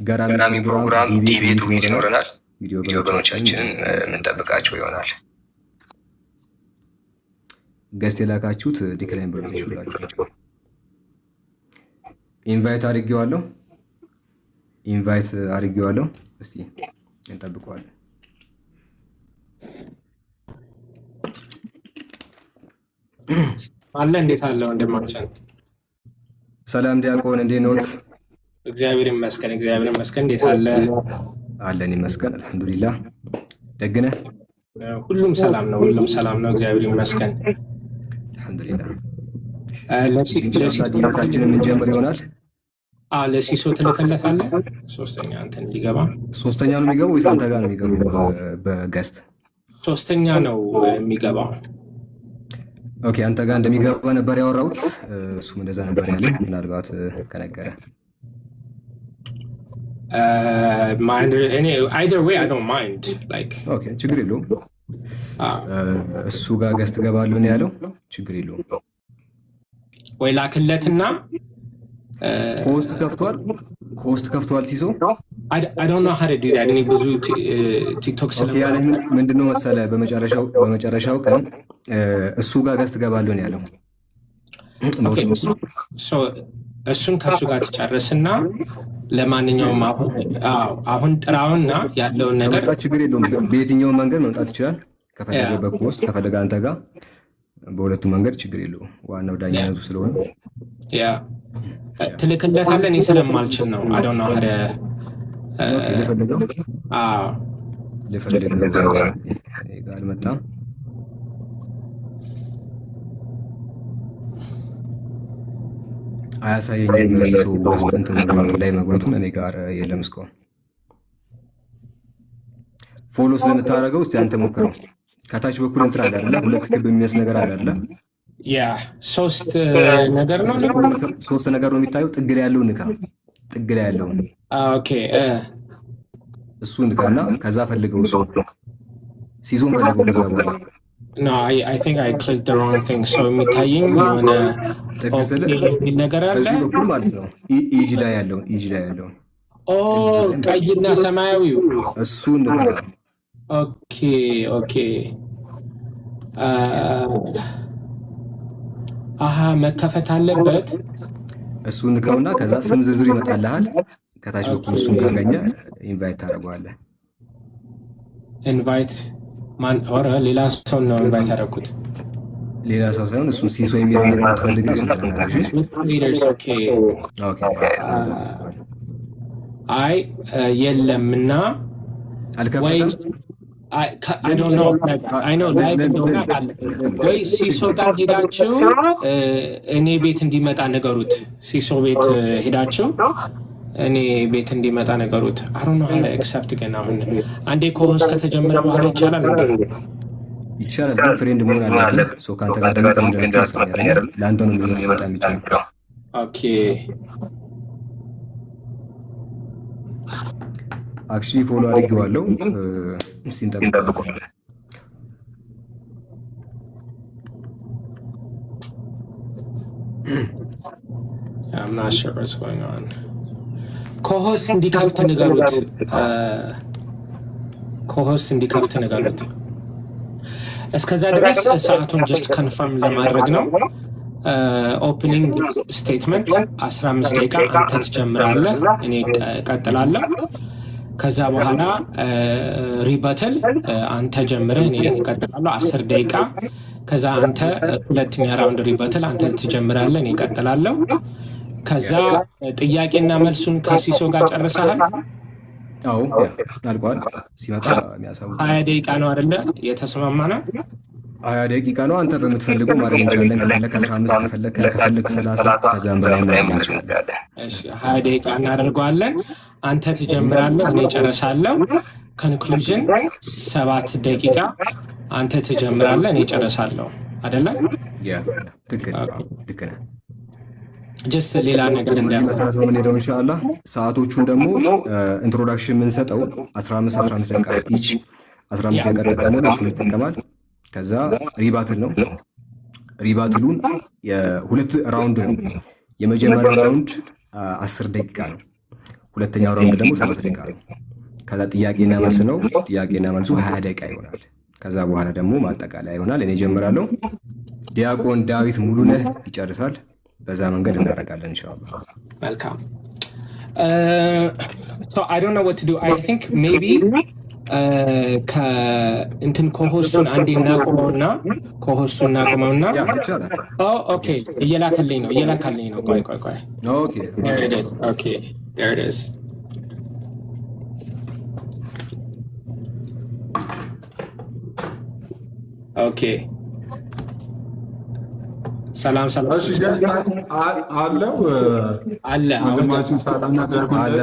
ገራሚ ፕሮግራም ዲቤት ውይይት ይኖረናል። ቪዲዮ ወገኖቻችንን የምንጠብቃቸው ይሆናል። ገስት የላካችሁት ዲክላይን ብሎ ይችላል። ኢንቫይት አድርጌዋለሁ። እስቲ እንጠብቀዋለን። አለ እንዴት አለ ወንድማችን? ሰላም ዲያቆን፣ እንዴት ኖት? እግዚአብሔር ይመስገን። እንዴት አለ? አለን ይመስገን፣ አልሐምዱሊላህ። ደግነህ? ሁሉም ሰላም ነው። እግዚአብሔር ይመስገን፣ አልሐምዱሊላህ። ለሲሶታችንን የምንጀምር ይሆናል። ለሲሶ ትልክለታለህ? ሶስተኛ አንተ እንዲገባ። ሶስተኛ ነው የሚገባው ወይስ አንተ ጋር ነው የሚገባው? በገስት ሶስተኛ ነው የሚገባው። ኦኬ፣ አንተ ጋር እንደሚገባ ነበር ያወራሁት። እሱም እንደዛ ነበር ያለ። ምናልባት ከነገረ ችግር የለውም። እሱ ጋር ገስት ገባለሁ ነው ያለው። ችግር የለውም። ወይ ላክለትና ኮስት ከፍቷል ሲሶ ብዙ ቲክቶክ ምንድነው መሰለህ፣ በመጨረሻው ቀን እሱ ጋር ገስት ገባለሁ ነው ያለው። እሱን ከእሱ ጋር ትጨርስና ለማንኛውም አሁን ጥራውና ያለውን ነገር መምጣት ችግር የለውም። በየትኛውም መንገድ መምጣት ይችላል። ከፈለገ በኮስት ከፈለገ አንተ ጋር፣ በሁለቱም መንገድ ችግር የለውም። ዋናው ዳኝነቱ ስለሆነ ትልክለታለህ። እኔ ስለማልችል ነው። ልፈልገው ጋር አልመጣም። አያሳየኝም። ሲሶ ውስጥ እንትን መግባቱን እኔ ጋር የለም እስካሁን። ፎሎ ስለምታደርገው እስቲ አንተ ሞክረው። ከታች በኩል እንትን አለ አይደለ? ሁለት ክብ የሚመስል ነገር አለ አይደለ? ሶስት ነገር ነው የሚታየው። ጥግ ላይ ያለውን ንካ። እሱ ንካና ከዛ ፈልገው። ሲሶን ፈልገው። ከዛ በኋላ የሚታየኝ የሆነ ጥግ ስል ነገር አለ በዚህ በኩል ማለት ነው። ኢጂ ላይ ያለውን ቀይና ሰማያዊው እሱን ንካ። ኦኬ መከፈት አለበት። እሱን ንካውና ከዛ ስም ዝርዝር ይመጣልሃል። ከታች በኩል እሱን ካገኘ ኢንቫይት ታደርገዋለህ። ኢንቫይት ማን? ኦረ ሌላ ሰው ነው ኢንቫይት ያደረኩት። ሌላ ሰው ሳይሆን እሱን ሲሶ የሚለው ነገር ትፈልግ ነው። የለምና አልከፈተም። ወይ ሲሶ ጋር ሄዳችሁ እኔ ቤት እንዲመጣ ነገሩት። ሲሶ ቤት ሄዳችሁ እኔ ቤት እንዲመጣ ነገሩት። አሁን ኤክሰፕት ግን አሁን አንዴ ኮሆስ ከተጀመረ በኋላ ይቻላል ግን ፍሬንድ መሆን አለበት። ከአንተ ጋር ደግሞ ፍሬንድ ያስፈልጋል። ለአንተ ነው የሚመጣ የሚችለው። አክቹዋሊ ፎሎ አድርጌዋለሁ። እስቲ እንጠብቀው። ኮሆስ እንዲከፍት ንገሩት። እስከዛ ድረስ ሰዓቱን ጀስት ኮንፈርም ለማድረግ ነው። ኦፕኒንግ ስቴትመንት 15 ደቂቃ አንተ ትጀምራለህ፣ እኔ እቀጥላለሁ። ከዛ በኋላ ሪበትል አንተ ጀምረህ እኔ እቀጥላለሁ 10 ደቂቃ። ከዛ አንተ ሁለተኛ ራውንድ ሪበትል አንተ ትጀምራለህ፣ እኔ እቀጥላለሁ። ከዛ ጥያቄና መልሱን ከሲሶ ጋር ጨርሰሃል? አዎ አልቋል። ሲመጣ የሚያሳውቅ 20 ደቂቃ ነው አይደለ? የተስማማነው 20 ደቂቃ ነው። አንተ በምትፈልገው ማድረግ እንችላለን። ከፈለክ 15 ከፈለክ 30 ከዛም በላይ ማድረግ እንችላለን። እሺ 20 ደቂቃ እናደርገዋለን። አንተ ትጀምራለህ፣ እኔ ጨርሳለሁ። ኮንክሉዥን 7 ደቂቃ አንተ ትጀምራለህ፣ እኔ ጨርሳለሁ። አይደለ? ልክ ነህ። ጀስት ሌላ ነገር እንደመሳሰል ምን ሄደው ኢንሻአላህ። ሰዓቶቹን ደግሞ ኢንትሮዳክሽን የምንሰጠው 15 ደቂቃ ኢች 15 ደቂቃ ተጠቅመን እሱን ይጠቀማል። ከዛ ሪባትል ነው። ሪባትሉን የሁለት ራውንድ ነው። የመጀመሪያው ራውንድ 10 ደቂቃ ነው። ሁለተኛው ራውንድ ደግሞ 7 ደቂቃ ነው። ከዛ ጥያቄና መልስ ነው። ጥያቄና መልሱ 20 ደቂቃ ይሆናል። ከዛ በኋላ ደግሞ ማጠቃለያ ይሆናል። እኔ ጀምራለሁ። ዲያቆን ዳዊት ሙሉነህ ይጨርሳል። በዛ መንገድ እናደርጋለን ኢንሻአላህ። መልካም። So I don't know what to do. I think maybe ከእንትን ኮሆስቱን አንዴ እናቆመውና ኦኬ እየላከልኝ ነው። ቆይ ኦኬ there it is. ኦኬ ሰላም አለ ወንድማችን ሳላና አለ